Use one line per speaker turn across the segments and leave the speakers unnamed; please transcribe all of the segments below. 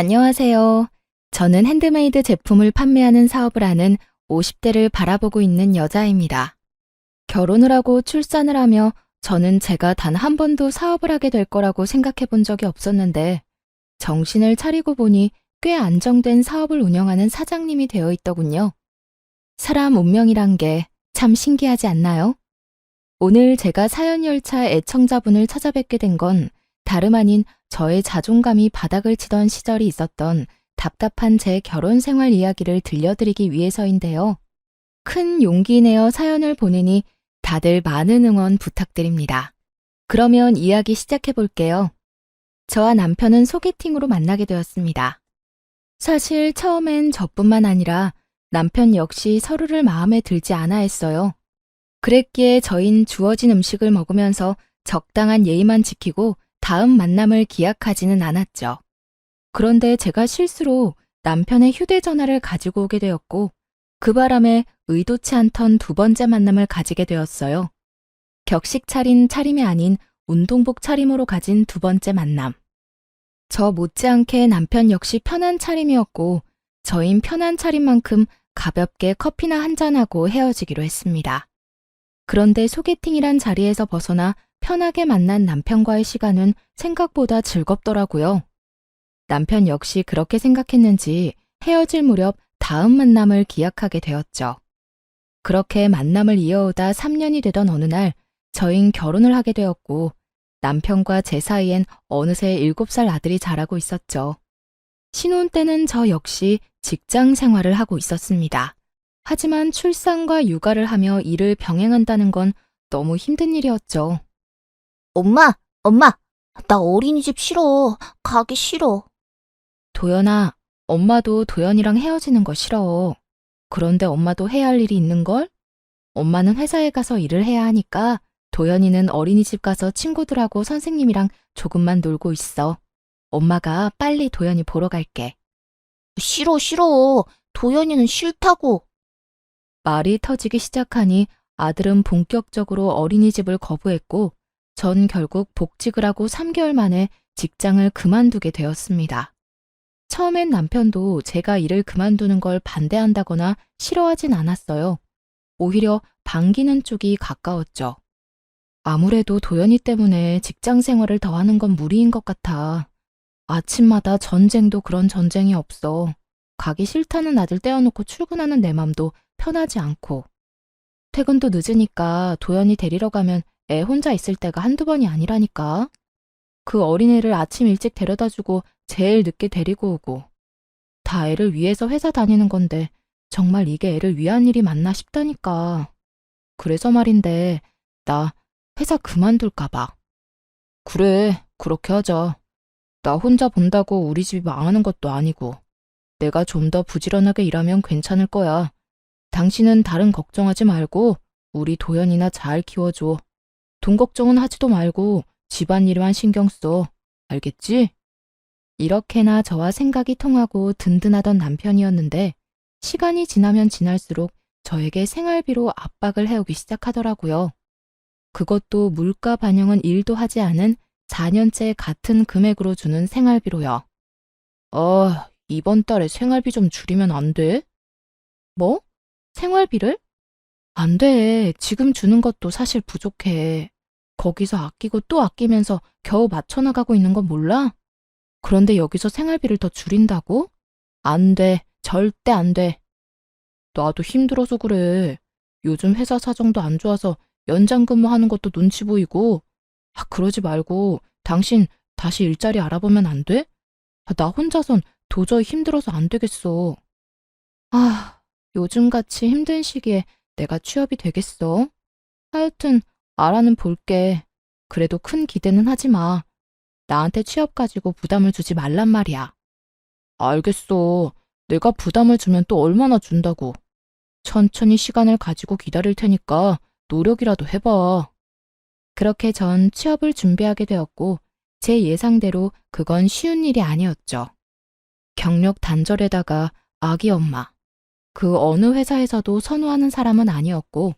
안녕하세요. 저는 핸드메이드 제품을 판매하는 사업을 하는 50대를 바라보고 있는 여자입니다. 결혼을 하고 출산을 하며 저는 제가 단 한 번도 사업을 하게 될 거라고 생각해 본 적이 없었는데 정신을 차리고 보니 꽤 안정된 사업을 운영하는 사장님이 되어 있더군요. 사람 운명이란 게 참 신기하지 않나요? 오늘 제가 사연열차 애청자분을 찾아뵙게 된 건 다름 아닌 저의 자존감이 바닥을 치던 시절이 있었던 답답한 제 결혼 생활 이야기를 들려드리기 위해서인데요. 큰 용기 내어 사연을 보내니 다들 많은 응원 부탁드립니다. 그러면 이야기 시작해 볼게요. 저와 남편은 소개팅으로 만나게 되었습니다. 사실 처음엔 저뿐만 아니라 남편 역시 서로를 마음에 들지 않아 했어요. 그랬기에 저흰 주어진 음식을 먹으면서 적당한 예의만 지키고 다음 만남을 기약하지는 않았죠. 그런데 제가 실수로 남편의 휴대전화를 가지고 오게 되었고 그 바람에 의도치 않던 두 번째 만남을 가지게 되었어요. 격식 차린 차림이 아닌 운동복 차림으로 가진 두 번째 만남. 저 못지않게 남편 역시 편한 차림이었고 저흰 편한 차림만큼 가볍게 커피나 한잔하고 헤어지기로 했습니다. 그런데 소개팅이란 자리에서 벗어나 편하게 만난 남편과의 시간은 생각보다 즐겁더라고요. 남편 역시 그렇게 생각했는지 헤어질 무렵 다음 만남을 기약하게 되었죠. 그렇게 만남을 이어오다 3년이 되던 어느 날 저흰 결혼을 하게 되었고 남편과 제 사이엔 어느새 7살 아들이 자라고 있었죠. 신혼 때는 저 역시 직장 생활을 하고 있었습니다. 하지만 출산과 육아를 하며 일을 병행한다는 건 너무 힘든 일이었죠.
엄마, 엄마, 나 어린이집 싫어. 가기 싫어.
도연아, 엄마도 도연이랑 헤어지는 거 싫어. 그런데 엄마도 해야 할 일이 있는걸? 엄마는 회사에 가서 일을 해야 하니까 도연이는 어린이집 가서 친구들하고 선생님이랑 조금만 놀고 있어. 엄마가 빨리 도연이 보러 갈게.
싫어, 싫어. 도연이는 싫다고.
말이 터지기 시작하니 아들은 본격적으로 어린이집을 거부했고 전 결국 복직을 하고 3개월 만에 직장을 그만두게 되었습니다. 처음엔 남편도 제가 일을 그만두는 걸 반대한다거나 싫어하진 않았어요. 오히려 반기는 쪽이 가까웠죠. 아무래도 도연이 때문에 직장 생활을 더 하는 건 무리인 것 같아. 아침마다 전쟁도 그런 전쟁이 없어. 가기 싫다는 아들 떼어놓고 출근하는 내 맘도 편하지 않고. 퇴근도 늦으니까 도연이 데리러 가면 애 혼자 있을 때가 한두 번이 아니라니까. 그 어린애를 아침 일찍 데려다주고 제일 늦게 데리고 오고. 다 애를 위해서 회사 다니는 건데 정말 이게 애를 위한 일이 맞나 싶다니까. 그래서 말인데 나 회사 그만둘까 봐. 그래, 그렇게 하자. 나 혼자 본다고 우리 집이 망하는 것도 아니고. 내가 좀 더 부지런하게 일하면 괜찮을 거야. 당신은 다른 걱정하지 말고 우리 도연이나 잘 키워줘. 돈 걱정은 하지도 말고 집안일만 신경 써. 알겠지? 이렇게나 저와 생각이 통하고 든든하던 남편이었는데 시간이 지나면 지날수록 저에게 생활비로 압박을 해오기 시작하더라고요. 그것도 물가 반영은 1도 하지 않은 4년째 같은 금액으로 주는 생활비로요. 이번 달에 생활비 좀 줄이면 안 돼? 뭐? 생활비를? 안 돼. 지금 주는 것도 사실 부족해. 거기서 아끼고 또 아끼면서 겨우 맞춰나가고 있는 건 몰라? 그런데 여기서 생활비를 더 줄인다고? 안 돼. 절대 안 돼. 나도 힘들어서 그래. 요즘 회사 사정도 안 좋아서 연장 근무하는 것도 눈치 보이고. 그러지 말고 당신 다시 일자리 알아보면 안 돼? 나 혼자선 도저히 힘들어서 안 되겠어. 요즘같이 힘든 시기에 내가 취업이 되겠어? 하여튼 알아는 볼게. 그래도 큰 기대는 하지 마. 나한테 취업 가지고 부담을 주지 말란 말이야. 알겠어. 내가 부담을 주면 또 얼마나 준다고. 천천히 시간을 가지고 기다릴 테니까 노력이라도 해봐. 그렇게 전 취업을 준비하게 되었고 제 예상대로 그건 쉬운 일이 아니었죠. 경력 단절에다가 아기 엄마. 그 어느 회사에서도 선호하는 사람은 아니었고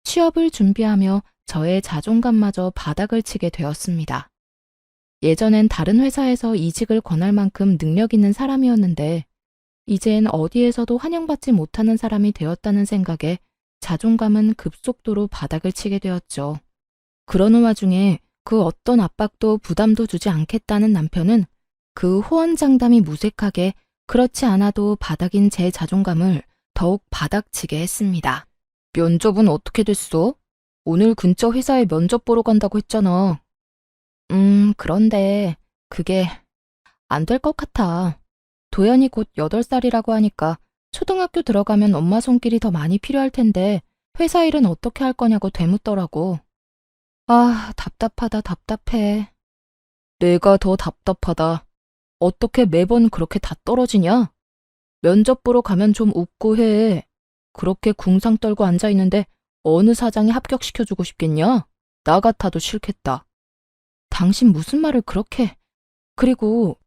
취업을 준비하며 저의 자존감마저 바닥을 치게 되었습니다. 예전엔 다른 회사에서 이직을 권할 만큼 능력 있는 사람이었는데 이젠 어디에서도 환영받지 못하는 사람이 되었다는 생각에 자존감은 급속도로 바닥을 치게 되었죠. 그러는 와중에 그 어떤 압박도 부담도 주지 않겠다는 남편은 그 호언장담이 무색하게 그렇지 않아도 바닥인 제 자존감을 더욱 바닥치게 했습니다. 면접은 어떻게 됐어? 오늘 근처 회사에 면접 보러 간다고 했잖아. 그런데 그게 안 될 것 같아. 도연이 곧 8살이라고 하니까 초등학교 들어가면 엄마 손길이 더 많이 필요할 텐데 회사 일은 어떻게 할 거냐고 되묻더라고. 아, 답답하다, 답답해. 내가 더 답답하다. 어떻게 매번 그렇게 다 떨어지냐? 면접 보러 가면 좀 웃고 해. 그렇게 궁상 떨고 앉아있는데 어느 사장이 합격시켜주고 싶겠냐? 나 같아도 싫겠다. 당신 무슨 말을 그렇게... 그리고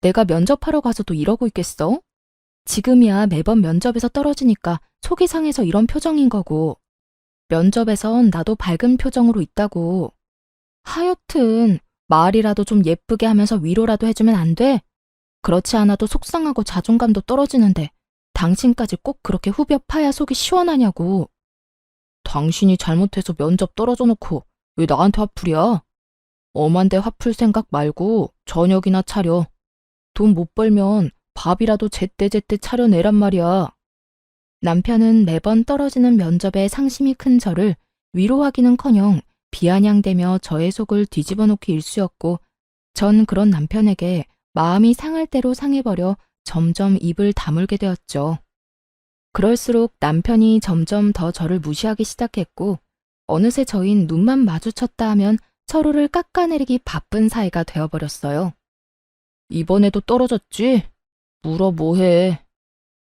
내가 면접하러 가서도 이러고 있겠어? 지금이야 매번 면접에서 떨어지니까 속이 상해서 이런 표정인 거고 면접에선 나도 밝은 표정으로 있다고. 하여튼 말이라도 좀 예쁘게 하면서 위로라도 해주면 안 돼? 그렇지 않아도 속상하고 자존감도 떨어지는데 당신까지 꼭 그렇게 후벼 파야 속이 시원하냐고. 당신이 잘못해서 면접 떨어져 놓고 왜 나한테 화풀이야? 엄한데 화풀 생각 말고 저녁이나 차려. 돈 못 벌면 밥이라도 제때제때 차려내란 말이야. 남편은 매번 떨어지는 면접에 상심이 큰 저를 위로하기는커녕 비아냥대며 저의 속을 뒤집어 놓기 일쑤였고 전 그런 남편에게 마음이 상할 대로 상해버려 점점 입을 다물게 되었죠. 그럴수록 남편이 점점 더 저를 무시하기 시작했고 어느새 저흰 눈만 마주쳤다 하면 서로를 깎아내리기 바쁜 사이가 되어버렸어요. 이번에도 떨어졌지? 물어 뭐해.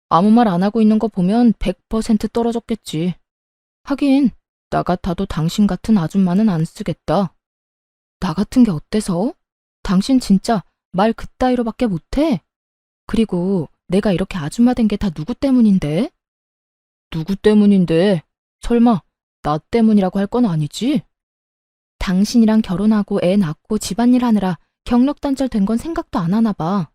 아무 말 안 하고 있는 거 보면 100% 떨어졌겠지. 하긴 나 같아도 당신 같은 아줌마는 안 쓰겠다. 나 같은 게 어때서? 당신 진짜 말 그따위로밖에 못해? 그리고 내가 이렇게 아줌마 된 게 다 누구 때문인데? 누구 때문인데? 설마 나 때문이라고 할 건 아니지? 당신이랑 결혼하고 애 낳고 집안일 하느라 경력단절 된 건 생각도 안 하나 봐.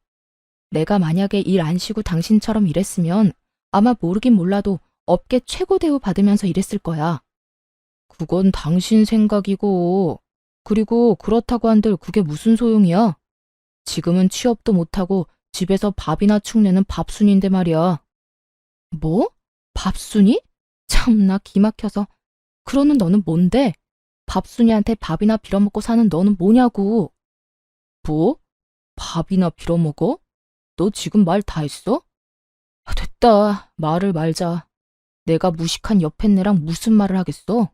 내가 만약에 일 안 쉬고 당신처럼 일했으면 아마 모르긴 몰라도 업계 최고 대우 받으면서 일했을 거야. 그건 당신 생각이고, 그리고 그렇다고 한들 그게 무슨 소용이야? 지금은 취업도 못하고 집에서 밥이나 축내는 밥순인데 말이야. 뭐? 밥순이? 참나 기막혀서. 그러는 너는 뭔데? 밥순이한테 밥이나 빌어먹고 사는 너는 뭐냐고. 뭐? 밥이나 빌어먹어? 너 지금 말 다 했어? 됐다. 말을 말자. 내가 무식한 여팻네랑 무슨 말을 하겠어?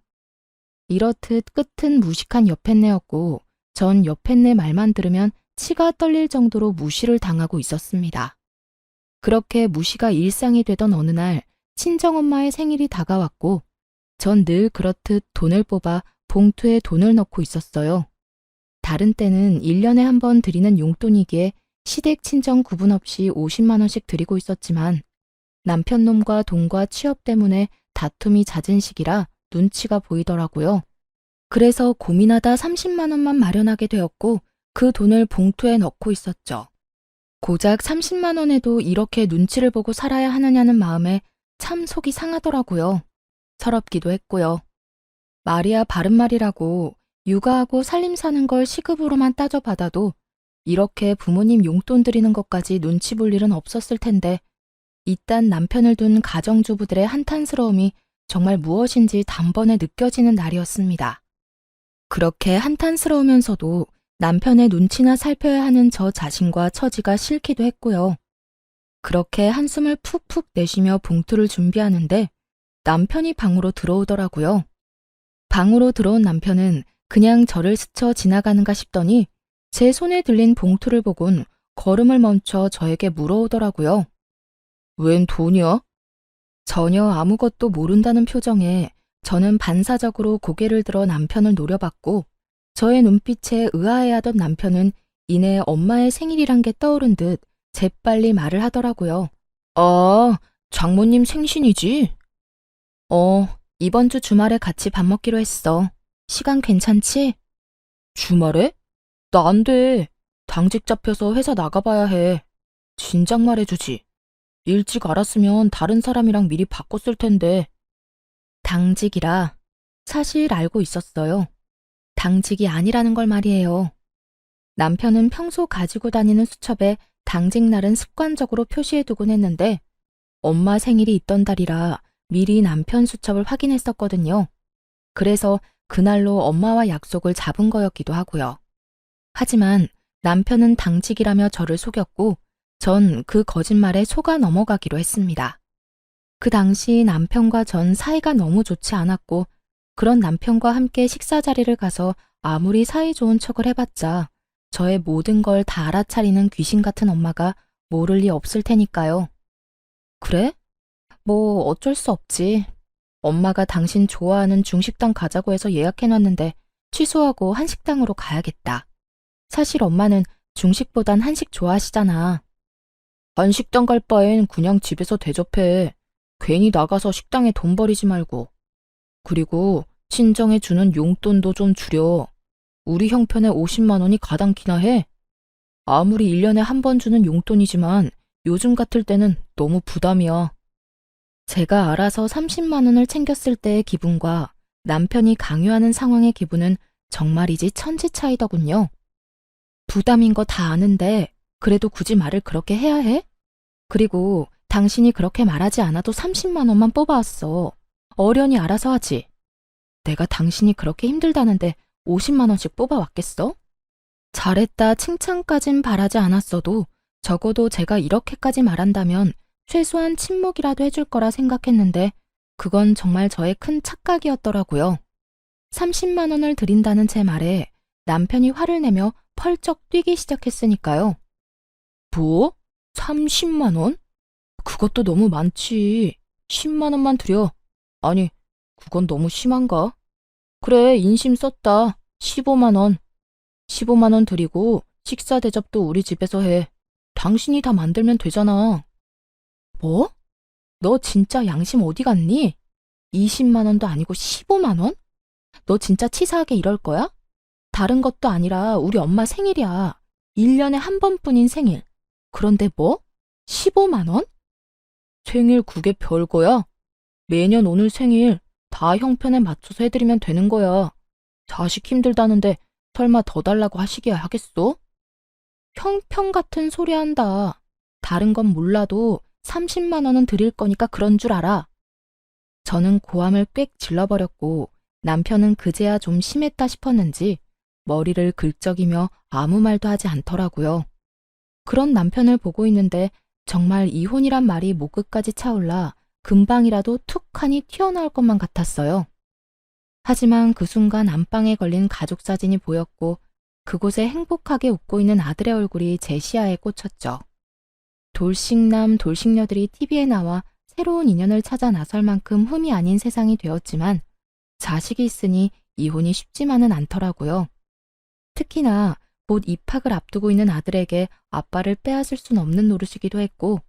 이렇듯 끝은 무식한 여팻네였고 전 여팻네 말만 들으면 치가 떨릴 정도로 무시를 당하고 있었습니다. 그렇게 무시가 일상이 되던 어느 날 친정엄마의 생일이 다가왔고 전 늘 그렇듯 돈을 뽑아 봉투에 돈을 넣고 있었어요. 다른 때는 1년에 한 번 드리는 용돈이기에 시댁 친정 구분 없이 50만 원씩 드리고 있었지만 남편 놈과 돈과 취업 때문에 다툼이 잦은 시기라 눈치가 보이더라고요. 그래서 고민하다 30만 원만 마련하게 되었고 그 돈을 봉투에 넣고 있었죠. 고작 30만 원에도 이렇게 눈치를 보고 살아야 하느냐는 마음에 참 속이 상하더라고요. 서럽기도 했고요. 말이야 바른 말이라고 육아하고 살림 사는 걸 시급으로만 따져받아도 이렇게 부모님 용돈 드리는 것까지 눈치 볼 일은 없었을 텐데 이딴 남편을 둔 가정주부들의 한탄스러움이 정말 무엇인지 단번에 느껴지는 날이었습니다. 그렇게 한탄스러우면서도 남편의 눈치나 살펴야 하는 저 자신과 처지가 싫기도 했고요. 그렇게 한숨을 푹푹 내쉬며 봉투를 준비하는데 남편이 방으로 들어오더라고요. 방으로 들어온 남편은 그냥 저를 스쳐 지나가는가 싶더니 제 손에 들린 봉투를 보곤 걸음을 멈춰 저에게 물어오더라고요. 웬 돈이야? 전혀 아무것도 모른다는 표정에 저는 반사적으로 고개를 들어 남편을 노려봤고 저의 눈빛에 의아해하던 남편은 이내 엄마의 생일이란 게 떠오른 듯 재빨리 말을 하더라고요. 아, 장모님 생신이지? 이번 주 주말에 같이 밥 먹기로 했어. 시간 괜찮지? 주말에? 나 안 돼. 당직 잡혀서 회사 나가봐야 해. 진작 말해주지. 일찍 알았으면 다른 사람이랑 미리 바꿨을 텐데. 당직이라 사실 알고 있었어요. 당직이 아니라는 걸 말이에요. 남편은 평소 가지고 다니는 수첩에 당직 날은 습관적으로 표시해두곤 했는데 엄마 생일이 있던 달이라 미리 남편 수첩을 확인했었거든요. 그래서 그날로 엄마와 약속을 잡은 거였기도 하고요. 하지만 남편은 당직이라며 저를 속였고 전 그 거짓말에 속아 넘어가기로 했습니다. 그 당시 남편과 전 사이가 너무 좋지 않았고 그런 남편과 함께 식사 자리를 가서 아무리 사이 좋은 척을 해봤자 저의 모든 걸 다 알아차리는 귀신 같은 엄마가 모를 리 없을 테니까요. 그래? 뭐 어쩔 수 없지. 엄마가 당신 좋아하는 중식당 가자고 해서 예약해놨는데 취소하고 한식당으로 가야겠다. 사실 엄마는 중식보단 한식 좋아하시잖아. 한식당 갈 바엔 그냥 집에서 대접해. 괜히 나가서 식당에 돈 버리지 말고. 그리고 친정에 주는 용돈도 좀 줄여. 우리 형편에 50만 원이 가당키나 해. 아무리 1년에 한 번 주는 용돈이지만 요즘 같을 때는 너무 부담이야. 제가 알아서 30만 원을 챙겼을 때의 기분과 남편이 강요하는 상황의 기분은 정말이지 천지 차이더군요. 부담인 거 다 아는데 그래도 굳이 말을 그렇게 해야 해? 그리고 당신이 그렇게 말하지 않아도 30만 원만 뽑아왔어. 어련히 알아서 하지. 내가 당신이 그렇게 힘들다는데 50만 원씩 뽑아왔겠어? 잘했다 칭찬까진 바라지 않았어도 적어도 제가 이렇게까지 말한다면 최소한 침묵이라도 해줄 거라 생각했는데 그건 정말 저의 큰 착각이었더라고요. 30만 원을 드린다는 제 말에 남편이 화를 내며 펄쩍 뛰기 시작했으니까요. 뭐? 30만 원? 그것도 너무 많지. 10만 원만 드려. 아니, 그건 너무 심한가? 그래, 인심 썼다. 15만 원. 15만 원 드리고 식사 대접도 우리 집에서 해. 당신이 다 만들면 되잖아. 뭐? 너 진짜 양심 어디 갔니? 20만 원도 아니고 15만 원? 너 진짜 치사하게 이럴 거야? 다른 것도 아니라 우리 엄마 생일이야. 1년에 한 번뿐인 생일. 그런데 뭐? 15만 원? 생일 그게 별거야? 매년 오늘 생일 다 형편에 맞춰서 해드리면 되는 거야. 자식 힘들다는데 설마 더 달라고 하시기야 하겠어? 형편 같은 소리 한다. 다른 건 몰라도 30만 원은 드릴 거니까 그런 줄 알아. 저는 고함을 꽥 질러버렸고 남편은 그제야 좀 심했다 싶었는지 머리를 긁적이며 아무 말도 하지 않더라고요. 그런 남편을 보고 있는데 정말 이혼이란 말이 목끝까지 차올라 금방이라도 툭하니 튀어나올 것만 같았어요. 하지만 그 순간 안방에 걸린 가족 사진이 보였고 그곳에 행복하게 웃고 있는 아들의 얼굴이 제 시야에 꽂혔죠. 돌싱남 돌싱녀들이 TV에 나와 새로운 인연을 찾아 나설 만큼 흠이 아닌 세상이 되었지만 자식이 있으니 이혼이 쉽지만은 않더라고요. 특히나 곧 입학을 앞두고 있는 아들에게 아빠를 빼앗을 순 없는 노릇이기도 했고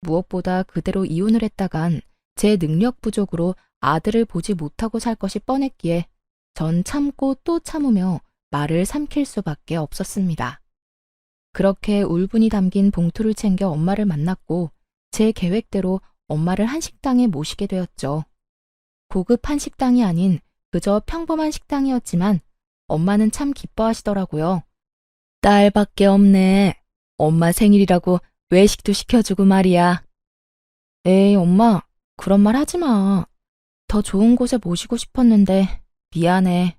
무엇보다 그대로 이혼을 했다간 제 능력 부족으로 아들을 보지 못하고 살 것이 뻔했기에 전 참고 또 참으며 말을 삼킬 수밖에 없었습니다. 그렇게 울분이 담긴 봉투를 챙겨 엄마를 만났고 제 계획대로 엄마를 한식당에 모시게 되었죠. 고급 한식당이 아닌 그저 평범한 식당이었지만 엄마는 참 기뻐하시더라고요. 딸밖에 없네. 엄마 생일이라고 외식도 시켜주고 말이야. 에이, 엄마, 그런 말 하지 마. 더 좋은 곳에 모시고 싶었는데 미안해.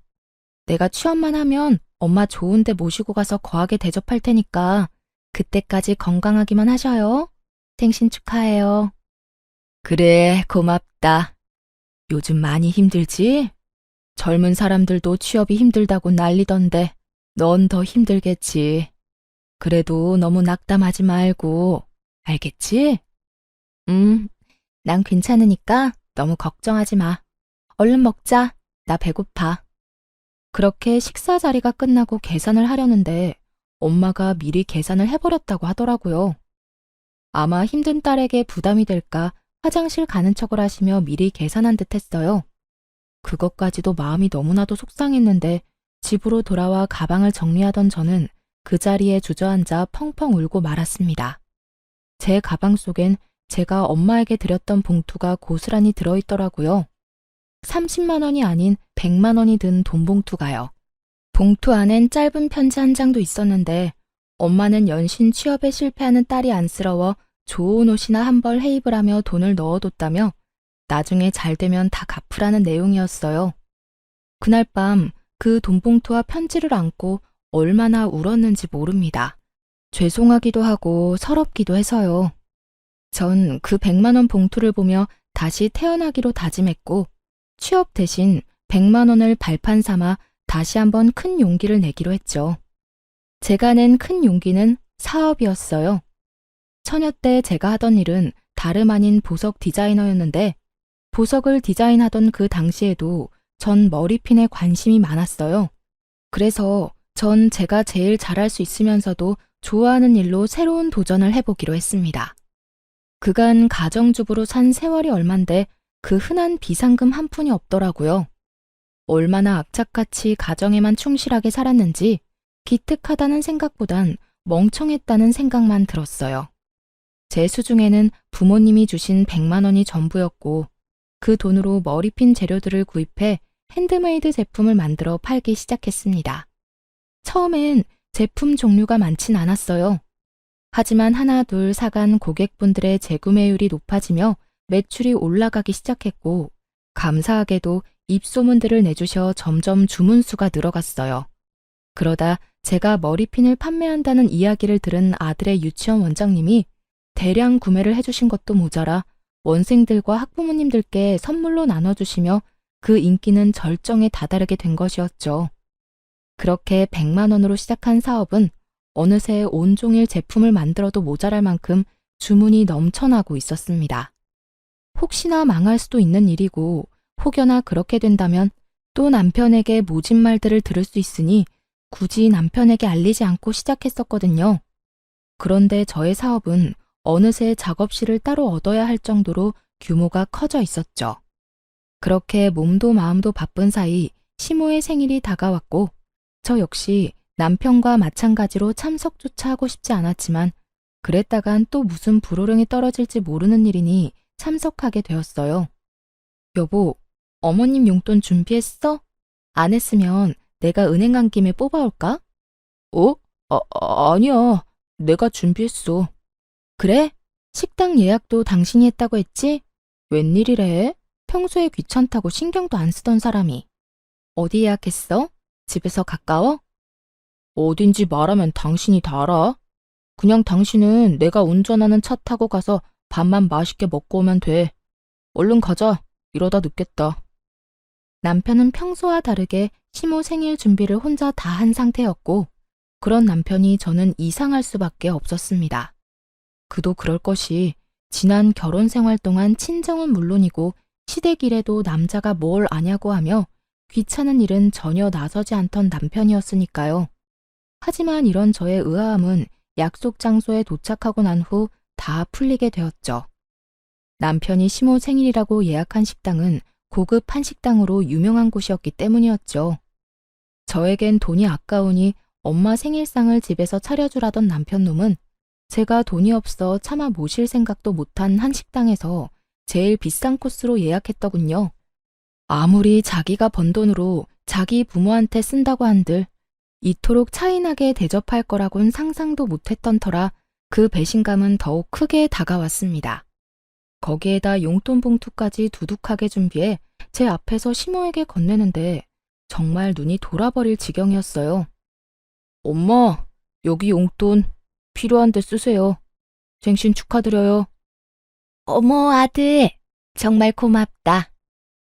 내가 취업만 하면 엄마 좋은 데 모시고 가서 거하게 대접할 테니까 그때까지 건강하기만 하셔요. 생신 축하해요. 그래, 고맙다. 요즘 많이 힘들지? 젊은 사람들도 취업이 힘들다고 난리던데 넌 더 힘들겠지. 그래도 너무 낙담하지 말고, 알겠지? 난 괜찮으니까 너무 걱정하지 마. 얼른 먹자. 나 배고파. 그렇게 식사 자리가 끝나고 계산을 하려는데 엄마가 미리 계산을 해버렸다고 하더라고요. 아마 힘든 딸에게 부담이 될까 화장실 가는 척을 하시며 미리 계산한 듯 했어요. 그것까지도 마음이 너무나도 속상했는데 집으로 돌아와 가방을 정리하던 저는 그 자리에 주저앉아 펑펑 울고 말았습니다. 제 가방 속엔 제가 엄마에게 드렸던 봉투가 고스란히 들어있더라고요. 30만 원이 아닌 100만 원이 든 돈 봉투가요. 봉투 안엔 짧은 편지 한 장도 있었는데 엄마는 연신 취업에 실패하는 딸이 안쓰러워 좋은 옷이나 한 벌 해입을 하며 돈을 넣어뒀다며 나중에 잘 되면 다 갚으라는 내용이었어요. 그날 밤 그 돈 봉투와 편지를 안고 얼마나 울었는지 모릅니다. 죄송하기도 하고 서럽기도 해서요. 전 그 100만 원 봉투를 보며 다시 태어나기로 다짐했고 취업 대신 100만 원을 발판 삼아 다시 한번 큰 용기를 내기로 했죠. 제가 낸 큰 용기는 사업이었어요. 처녀 때 제가 하던 일은 다름 아닌 보석 디자이너였는데 보석을 디자인하던 그 당시에도 전 머리핀에 관심이 많았어요. 그래서 전 제가 제일 잘할 수 있으면서도 좋아하는 일로 새로운 도전을 해보기로 했습니다. 그간 가정주부로 산 세월이 얼만데 그 흔한 비상금 한 푼이 없더라고요. 얼마나 악착같이 가정에만 충실하게 살았는지 기특하다는 생각보단 멍청했다는 생각만 들었어요. 제 수중에는 부모님이 주신 100만 원이 전부였고 그 돈으로 머리핀 재료들을 구입해 핸드메이드 제품을 만들어 팔기 시작했습니다. 처음엔 제품 종류가 많진 않았어요. 하지만 하나 둘 사간 고객분들의 재구매율이 높아지며 매출이 올라가기 시작했고 감사하게도 입소문들을 내주셔 점점 주문수가 늘어갔어요. 그러다 제가 머리핀을 판매한다는 이야기를 들은 아들의 유치원 원장님이 대량 구매를 해주신 것도 모자라 원생들과 학부모님들께 선물로 나눠주시며 그 인기는 절정에 다다르게 된 것이었죠. 그렇게 100만 원으로 시작한 사업은 어느새 온종일 제품을 만들어도 모자랄 만큼 주문이 넘쳐나고 있었습니다. 혹시나 망할 수도 있는 일이고 혹여나 그렇게 된다면 또 남편에게 모진 말들을 들을 수 있으니 굳이 남편에게 알리지 않고 시작했었거든요. 그런데 저의 사업은 어느새 작업실을 따로 얻어야 할 정도로 규모가 커져 있었죠. 그렇게 몸도 마음도 바쁜 사이 시모의 생일이 다가왔고 저 역시 남편과 마찬가지로 참석조차 하고 싶지 않았지만 그랬다간 또 무슨 불호령이 떨어질지 모르는 일이니 참석하게 되었어요. 여보, 어머님 용돈 준비했어? 안 했으면 내가 은행 간 김에 뽑아올까? 아니야. 내가 준비했어. 그래? 식당 예약도 당신이 했다고 했지? 웬일이래? 평소에 귀찮다고 신경도 안 쓰던 사람이. 어디 예약했어? 집에서 가까워? 어딘지 말하면 당신이 다 알아. 그냥 당신은 내가 운전하는 차 타고 가서 밥만 맛있게 먹고 오면 돼. 얼른 가자. 이러다 늦겠다. 남편은 평소와 다르게 시모 생일 준비를 혼자 다 한 상태였고 그런 남편이 저는 이상할 수밖에 없었습니다. 그도 그럴 것이 지난 결혼 생활 동안 친정은 물론이고 시댁 일에도 남자가 뭘 아냐고 하며 귀찮은 일은 전혀 나서지 않던 남편이었으니까요. 하지만 이런 저의 의아함은 약속 장소에 도착하고 난 후 다 풀리게 되었죠. 남편이 시모 생일이라고 예약한 식당은 고급 한식당으로 유명한 곳이었기 때문이었죠. 저에겐 돈이 아까우니 엄마 생일상을 집에서 차려주라던 남편놈은 제가 돈이 없어 차마 모실 생각도 못한 한식당에서 제일 비싼 코스로 예약했더군요. 아무리 자기가 번 돈으로 자기 부모한테 쓴다고 한들 이토록 차이나게 대접할 거라곤 상상도 못했던 터라 그 배신감은 더욱 크게 다가왔습니다. 거기에다 용돈 봉투까지 두둑하게 준비해 제 앞에서 시모에게 건네는데 정말 눈이 돌아버릴 지경이었어요. 엄마, 여기 용돈 필요한 데 쓰세요. 생신 축하드려요.
어머, 아들. 정말 고맙다.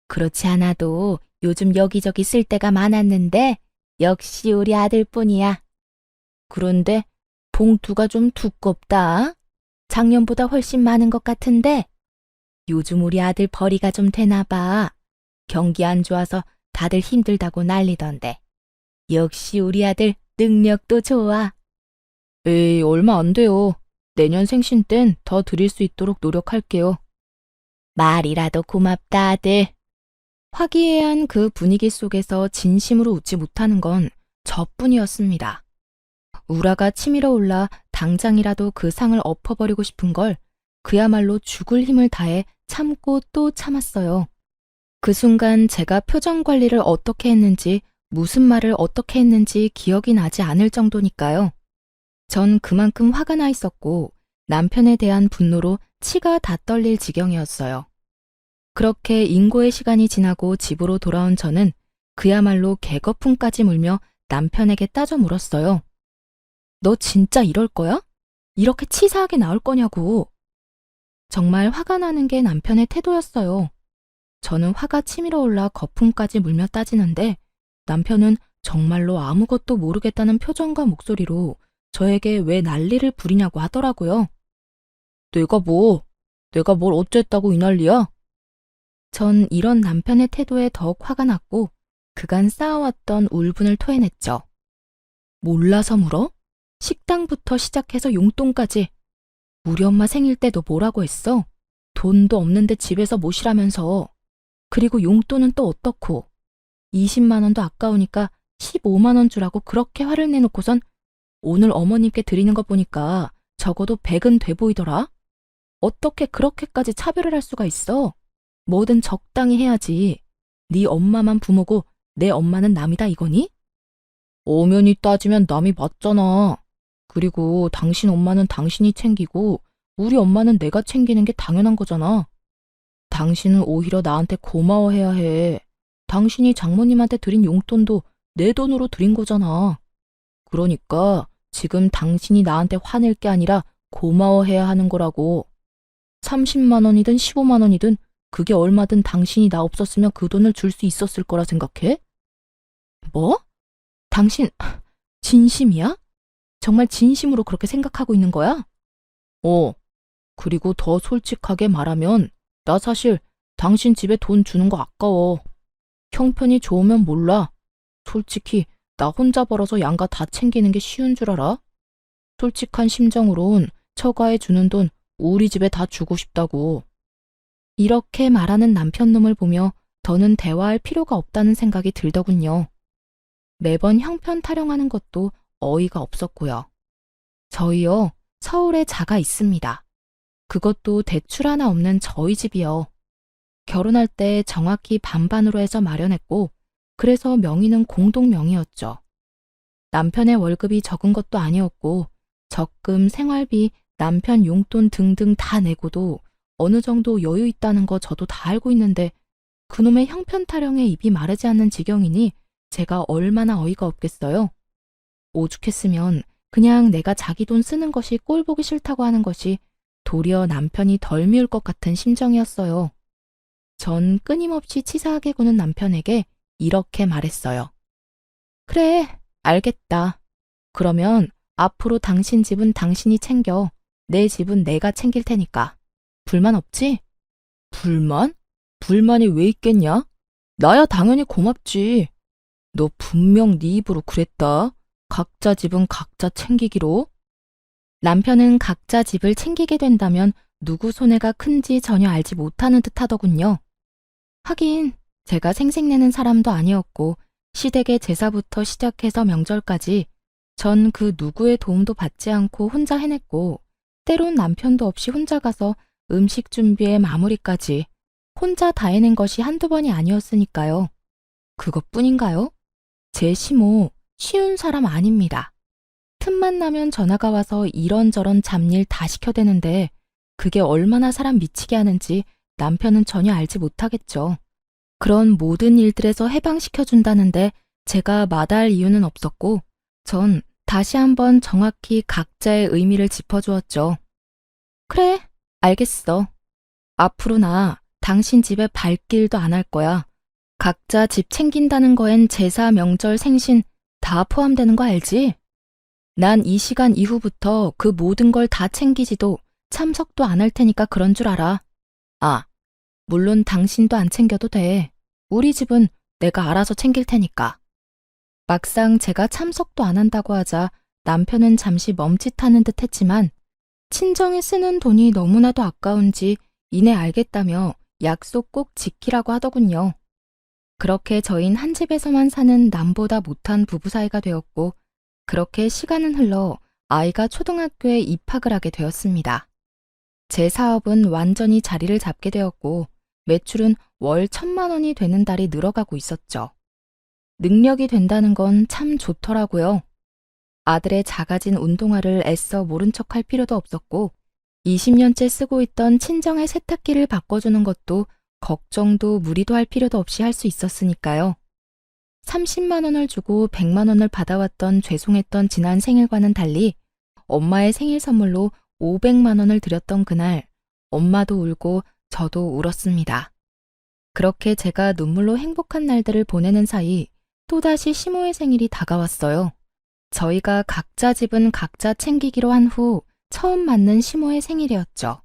그렇지 않아도 요즘 여기저기 쓸 데가 많았는데 역시 우리 아들뿐이야. 그런데 봉투가 좀 두껍다. 작년보다 훨씬 많은 것 같은데 요즘 우리 아들 벌이가 좀 되나 봐. 경기 안 좋아서 다들 힘들다고 난리던데. 역시 우리 아들 능력도 좋아.
에이, 얼마 안 돼요. 내년 생신 땐 더 드릴 수 있도록 노력할게요.
말이라도 고맙다, 아들.
화기애애한 그 분위기 속에서 진심으로 웃지 못하는 건 저뿐이었습니다. 우라가 치밀어 올라 당장이라도 그 상을 엎어버리고 싶은 걸 그야말로 죽을 힘을 다해 참고 또 참았어요. 그 순간 제가 표정 관리를 어떻게 했는지, 무슨 말을 어떻게 했는지 기억이 나지 않을 정도니까요. 전 그만큼 화가 나 있었고 남편에 대한 분노로 치가 다 떨릴 지경이었어요. 그렇게 인고의 시간이 지나고 집으로 돌아온 저는 그야말로 개거품까지 물며 남편에게 따져 물었어요. 너 진짜 이럴 거야? 이렇게 치사하게 나올 거냐고. 정말 화가 나는 게 남편의 태도였어요. 저는 화가 치밀어 올라 거품까지 물며 따지는데 남편은 정말로 아무것도 모르겠다는 표정과 목소리로 저에게 왜 난리를 부리냐고 하더라고요. 내가 뭘 어쨌다고 이 난리야? 전 이런 남편의 태도에 더욱 화가 났고 그간 쌓아왔던 울분을 토해냈죠. 몰라서 물어? 식당부터 시작해서 용돈까지. 우리 엄마 생일 때 너 뭐라고 했어? 돈도 없는데 집에서 모시라면서. 그리고 용돈은 또 어떻고. 20만 원도 아까우니까 15만 원 주라고 그렇게 화를 내놓고선 오늘 어머님께 드리는 거 보니까 적어도 100은 돼 보이더라. 어떻게 그렇게까지 차별을 할 수가 있어? 뭐든 적당히 해야지. 네 엄마만 부모고 내 엄마는 남이다 이거니? 엄연히 따지면 남이 맞잖아. 그리고 당신 엄마는 당신이 챙기고 우리 엄마는 내가 챙기는 게 당연한 거잖아. 당신은 오히려 나한테 고마워해야 해. 당신이 장모님한테 드린 용돈도 내 돈으로 드린 거잖아. 그러니까 지금 당신이 나한테 화낼 게 아니라 고마워해야 하는 거라고. 30만 원이든 15만 원이든 그게 얼마든 당신이 나 없었으면 그 돈을 줄 수 있었을 거라 생각해? 뭐? 당신 진심이야? 정말 진심으로 그렇게 생각하고 있는 거야? 그리고 더 솔직하게 말하면 나 사실 당신 집에 돈 주는 거 아까워. 형편이 좋으면 몰라. 솔직히 나 혼자 벌어서 양가 다 챙기는 게 쉬운 줄 알아? 솔직한 심정으론 처가에 주는 돈 우리 집에 다 주고 싶다고. 이렇게 말하는 남편놈을 보며 더는 대화할 필요가 없다는 생각이 들더군요. 매번 형편 타령하는 것도 어이가 없었고요. 저희요, 서울에 자가 있습니다. 그것도 대출 하나 없는 저희 집이요. 결혼할 때 정확히 반반으로 해서 마련했고, 그래서 명의는 공동 명의였죠. 남편의 월급이 적은 것도 아니었고, 적금, 생활비, 남편 용돈 등등 다 내고도 어느 정도 여유 있다는 거 저도 다 알고 있는데 그놈의 형편 타령에 입이 마르지 않는 지경이니 제가 얼마나 어이가 없겠어요. 오죽했으면 그냥 내가 자기 돈 쓰는 것이 꼴 보기 싫다고 하는 것이 도리어 남편이 덜 미울 것 같은 심정이었어요. 전 끊임없이 치사하게 구는 남편에게 이렇게 말했어요. 그래, 알겠다. 그러면 앞으로 당신 집은 당신이 챙겨. 내 집은 내가 챙길 테니까. 불만 없지? 불만? 불만이 왜 있겠냐? 나야 당연히 고맙지. 너 분명 네 입으로 그랬다. 각자 집은 각자 챙기기로. 남편은 각자 집을 챙기게 된다면 누구 손해가 큰지 전혀 알지 못하는 듯 하더군요. 하긴 제가 생색내는 사람도 아니었고 시댁의 제사부터 시작해서 명절까지 전 그 누구의 도움도 받지 않고 혼자 해냈고 때론 남편도 없이 혼자 가서 음식 준비에 마무리까지 혼자 다 해낸 것이 한두 번이 아니었으니까요. 그것뿐인가요? 제 시모 쉬운 사람 아닙니다. 틈만 나면 전화가 와서 이런저런 잡일 다 시켜대는데 그게 얼마나 사람 미치게 하는지 남편은 전혀 알지 못하겠죠. 그런 모든 일들에서 해방시켜준다는데 제가 마다할 이유는 없었고 전 다시 한번 정확히 각자의 의미를 짚어주었죠. 그래, 알겠어. 앞으로 나 당신 집에 발길도 안 할 거야. 각자 집 챙긴다는 거엔 제사, 명절, 생신 다 포함되는 거 알지? 난 이 시간 이후부터 그 모든 걸 다 챙기지도 참석도 안 할 테니까 그런 줄 알아. 아, 물론 당신도 안 챙겨도 돼. 우리 집은 내가 알아서 챙길 테니까. 막상 제가 참석도 안 한다고 하자 남편은 잠시 멈칫하는 듯 했지만 친정에 쓰는 돈이 너무나도 아까운지 이내 알겠다며 약속 꼭 지키라고 하더군요. 그렇게 저흰 한 집에서만 사는 남보다 못한 부부 사이가 되었고 그렇게 시간은 흘러 아이가 초등학교에 입학을 하게 되었습니다. 제 사업은 완전히 자리를 잡게 되었고 매출은 월 1,000만 원이 되는 달이 늘어가고 있었죠. 능력이 된다는 건 참 좋더라고요. 아들의 작아진 운동화를 애써 모른 척할 필요도 없었고 20년째 쓰고 있던 친정의 세탁기를 바꿔주는 것도 걱정도 무리도 할 필요도 없이 할 수 있었으니까요. 30만 원을 주고 100만 원을 받아왔던 죄송했던 지난 생일과는 달리 엄마의 생일 선물로 500만 원을 드렸던 그날 엄마도 울고 저도 울었습니다. 그렇게 제가 눈물로 행복한 날들을 보내는 사이 또다시 시모의 생일이 다가왔어요. 저희가 각자 집은 각자 챙기기로 한 후 처음 맞는 시모의 생일이었죠.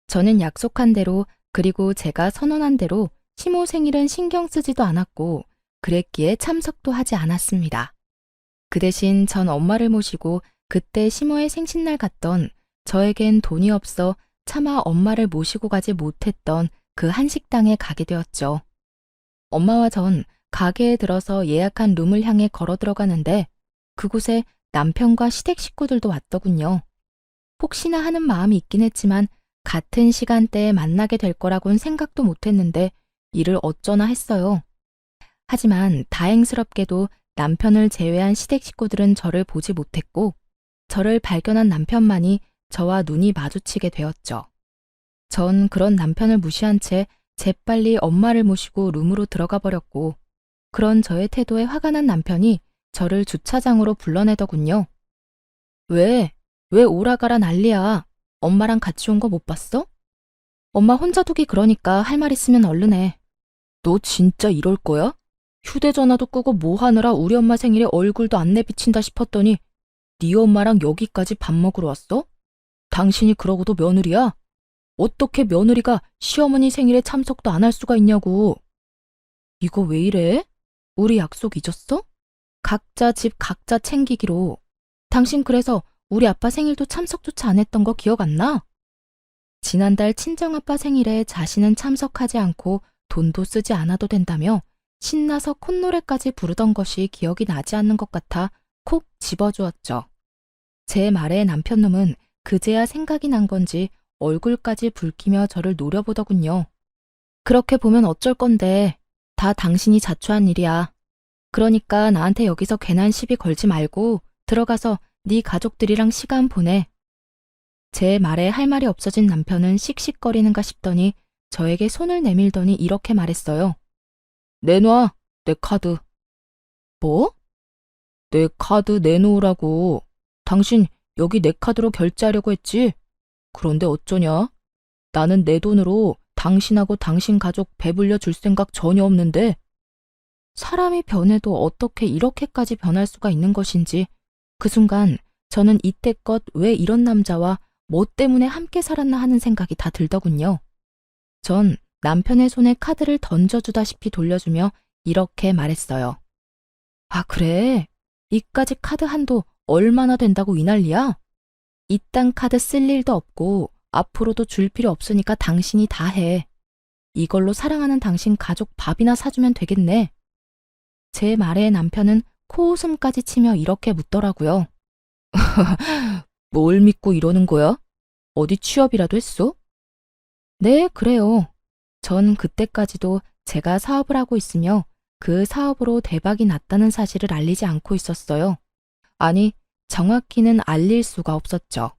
저는 약속한 대로 그리고 제가 선언한 대로 시모 생일은 신경 쓰지도 않았고 그랬기에 참석도 하지 않았습니다. 그 대신 전 엄마를 모시고 그때 시모의 생신날 갔던 저에겐 돈이 없어 차마 엄마를 모시고 가지 못했던 그 한식당에 가게 되었죠. 엄마와 전 가게에 들어서 예약한 룸을 향해 걸어 들어가는데 그곳에 남편과 시댁 식구들도 왔더군요. 혹시나 하는 마음이 있긴 했지만 같은 시간대에 만나게 될 거라고는 생각도 못했는데 이를 어쩌나 했어요. 하지만 다행스럽게도 남편을 제외한 시댁 식구들은 저를 보지 못했고 저를 발견한 남편만이 저와 눈이 마주치게 되었죠. 전 그런 남편을 무시한 채 재빨리 엄마를 모시고 룸으로 들어가 버렸고 그런 저의 태도에 화가 난 남편이 저를 주차장으로 불러내더군요. 왜 오라가라 난리야. 엄마랑 같이 온 거 못 봤어? 엄마 혼자 두기 그러니까 할 말 있으면 얼른 해. 너 진짜 이럴 거야? 휴대전화도 끄고 뭐 하느라 우리 엄마 생일에 얼굴도 안 내비친다 싶었더니 네 엄마랑 여기까지 밥 먹으러 왔어? 당신이 그러고도 며느리야? 어떻게 며느리가 시어머니 생일에 참석도 안 할 수가 있냐고. 이거 왜 이래? 우리 약속 잊었어? 각자 집 각자 챙기기로. 당신 그래서 우리 아빠 생일도 참석조차 안 했던 거 기억 안 나? 지난달 친정아빠 생일에 자신은 참석하지 않고 돈도 쓰지 않아도 된다며 신나서 콧노래까지 부르던 것이 기억이 나지 않는 것 같아 콕 집어주었죠. 제 말에 남편놈은 그제야 생각이 난 건지 얼굴까지 붉히며 저를 노려보더군요. 그렇게 보면 어쩔 건데 다 당신이 자초한 일이야. 그러니까 나한테 여기서 괜한 시비 걸지 말고 들어가서 네 가족들이랑 시간 보내. 제 말에 할 말이 없어진 남편은 씩씩거리는가 싶더니 저에게 손을 내밀더니 이렇게 말했어요. 내놔, 내 카드. 뭐? 내 카드 내놓으라고. 당신 여기 내 카드로 결제하려고 했지? 그런데 어쩌냐? 나는 내 돈으로 당신하고 당신 가족 배불려 줄 생각 전혀 없는데. 사람이 변해도 어떻게 이렇게까지 변할 수가 있는 것인지 그 순간 저는 이때껏 왜 이런 남자와 뭐 때문에 함께 살았나 하는 생각이 다 들더군요. 전 남편의 손에 카드를 던져주다시피 돌려주며 이렇게 말했어요. 아, 그래? 이까지 카드 한도 얼마나 된다고 이 난리야? 이딴 카드 쓸 일도 없고 앞으로도 줄 필요 없으니까 당신이 다 해. 이걸로 사랑하는 당신 가족 밥이나 사주면 되겠네. 제 말에 남편은 코웃음까지 치며 이렇게 묻더라고요. 뭘 믿고 이러는 거야? 어디 취업이라도 했어? 네, 그래요. 전 그때까지도 제가 사업을 하고 있으며 그 사업으로 대박이 났다는 사실을 알리지 않고 있었어요. 아니, 정확히는 알릴 수가 없었죠.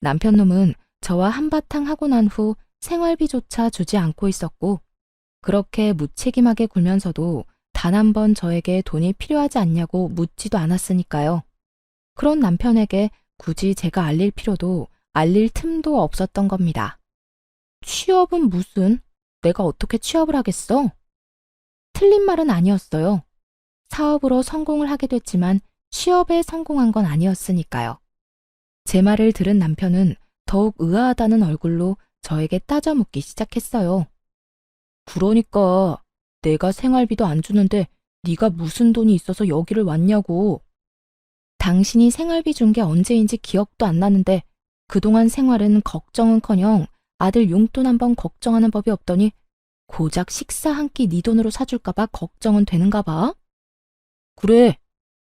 남편놈은 저와 한바탕 하고 난 후 생활비조차 주지 않고 있었고 그렇게 무책임하게 굴면서도 단 한 번 저에게 돈이 필요하지 않냐고 묻지도 않았으니까요. 그런 남편에게 굳이 제가 알릴 필요도 알릴 틈도 없었던 겁니다. 취업은 무슨? 내가 어떻게 취업을 하겠어? 틀린 말은 아니었어요. 사업으로 성공을 하게 됐지만 취업에 성공한 건 아니었으니까요. 제 말을 들은 남편은 더욱 의아하다는 얼굴로 저에게 따져 묻기 시작했어요. 그러니까 내가 생활비도 안 주는데 네가 무슨 돈이 있어서 여기를 왔냐고. 당신이 생활비 준 게 언제인지 기억도 안 나는데 그동안 생활은 걱정은커녕 아들 용돈 한 번 걱정하는 법이 없더니 고작 식사 한 끼 네 돈으로 사줄까 봐 걱정은 되는가 봐. 그래,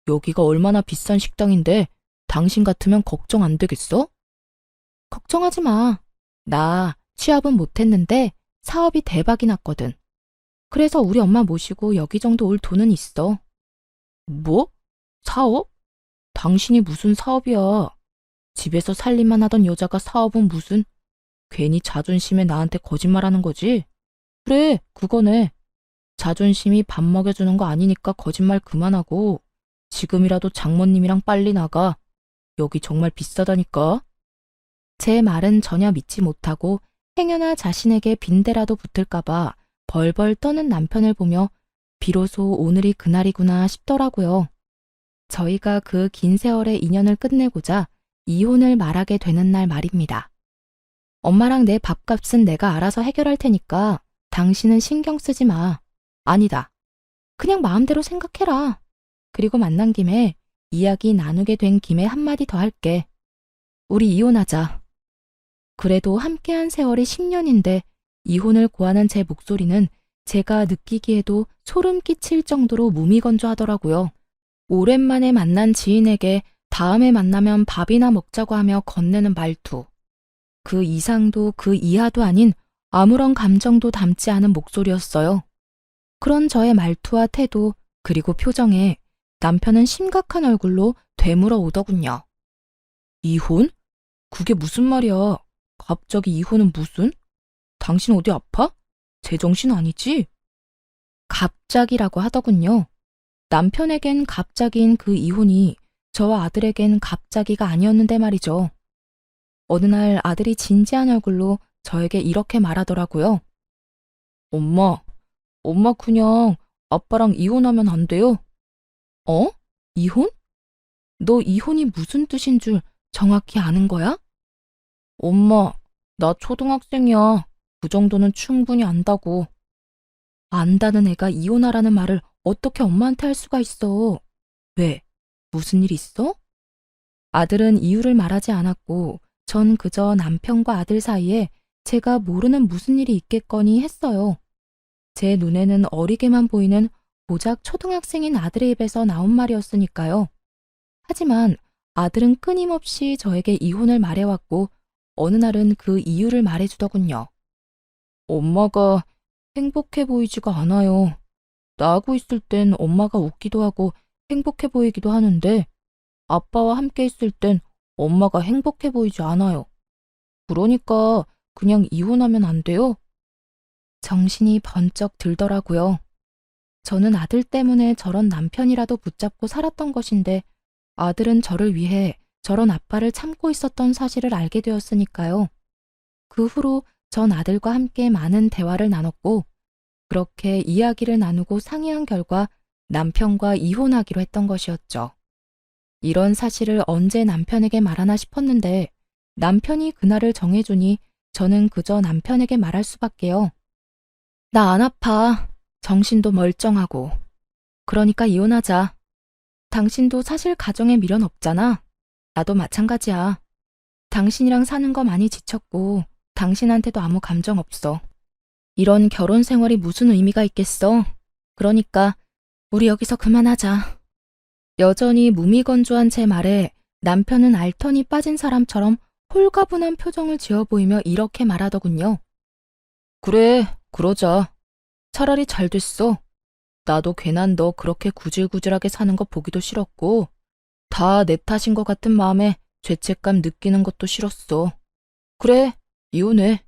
여기가 얼마나 비싼 식당인데 당신 같으면 걱정 안 되겠어? 걱정하지 마. 나 취업은 못했는데 사업이 대박이 났거든. 그래서 우리 엄마 모시고 여기 정도 올 돈은 있어. 뭐? 사업? 당신이 무슨 사업이야? 집에서 살림만 하던 여자가 사업은 무슨? 괜히 자존심에 나한테 거짓말하는 거지? 그래, 그거네. 자존심이 밥 먹여주는 거 아니니까 거짓말 그만하고 지금이라도 장모님이랑 빨리 나가. 여기 정말 비싸다니까. 제 말은 전혀 믿지 못하고 행여나 자신에게 빈대라도 붙을까봐 벌벌 떠는 남편을 보며 비로소 오늘이 그날이구나 싶더라고요. 저희가 그 긴 세월의 인연을 끝내고자 이혼을 말하게 되는 날 말입니다. 엄마랑 내 밥값은 내가 알아서 해결할 테니까 당신은 신경 쓰지 마. 아니다. 그냥 마음대로 생각해라. 그리고 만난 김에 이야기 나누게 된 김에 한마디 더 할게. 우리 이혼하자. 그래도 함께한 세월이 10년인데 이혼을 고하는 제 목소리는 제가 느끼기에도 소름 끼칠 정도로 무미건조하더라고요. 오랜만에 만난 지인에게 다음에 만나면 밥이나 먹자고 하며 건네는 말투. 그 이상도 그 이하도 아닌 아무런 감정도 담지 않은 목소리였어요. 그런 저의 말투와 태도 그리고 표정에 남편은 심각한 얼굴로 되물어 오더군요. 이혼? 그게 무슨 말이야? 갑자기 이혼은 무슨? 당신 어디 아파? 제정신 아니지? 갑자기라고 하더군요. 남편에겐 갑자기인 그 이혼이 저와 아들에겐 갑자기가 아니었는데 말이죠. 어느 날 아들이 진지한 얼굴로 저에게 이렇게 말하더라고요. 엄마 그냥 아빠랑 이혼하면 안 돼요? 어? 이혼? 너 이혼이 무슨 뜻인 줄 정확히 아는 거야? 엄마, 나 초등학생이야. 그 정도는 충분히 안다고. 안다는 애가 이혼하라는 말을 어떻게 엄마한테 할 수가 있어? 왜? 무슨 일 있어? 아들은 이유를 말하지 않았고 전 그저 남편과 아들 사이에 제가 모르는 무슨 일이 있겠거니 했어요. 제 눈에는 어리게만 보이는 고작 초등학생인 아들의 입에서 나온 말이었으니까요. 하지만 아들은 끊임없이 저에게 이혼을 말해왔고 어느 날은 그 이유를 말해주더군요. 엄마가 행복해 보이지가 않아요. 나하고 있을 땐 엄마가 웃기도 하고 행복해 보이기도 하는데 아빠와 함께 있을 땐 엄마가 행복해 보이지 않아요. 그러니까 그냥 이혼하면 안 돼요? 정신이 번쩍 들더라고요. 저는 아들 때문에 저런 남편이라도 붙잡고 살았던 것인데 아들은 저를 위해 저런 아빠를 참고 있었던 사실을 알게 되었으니까요. 그 후로 전 아들과 함께 많은 대화를 나눴고 그렇게 이야기를 나누고 상의한 결과 남편과 이혼하기로 했던 것이었죠. 이런 사실을 언제 남편에게 말하나 싶었는데 남편이 그날을 정해주니 저는 그저 남편에게 말할 수밖에요. 나 안 아파. 정신도 멀쩡하고. 그러니까 이혼하자. 당신도 사실 가정에 미련 없잖아. 나도 마찬가지야. 당신이랑 사는 거 많이 지쳤고 당신한테도 아무 감정 없어. 이런 결혼 생활이 무슨 의미가 있겠어. 그러니까 우리 여기서 그만하자. 여전히 무미건조한 제 말에 남편은 알턴이 빠진 사람처럼 홀가분한 표정을 지어 보이며 이렇게 말하더군요. 그래, 그러자. 차라리 잘 됐어. 나도 괜한 너 그렇게 구질구질하게 사는 거 보기도 싫었고 다 내 탓인 것 같은 마음에 죄책감 느끼는 것도 싫었어. 그래, 이혼해.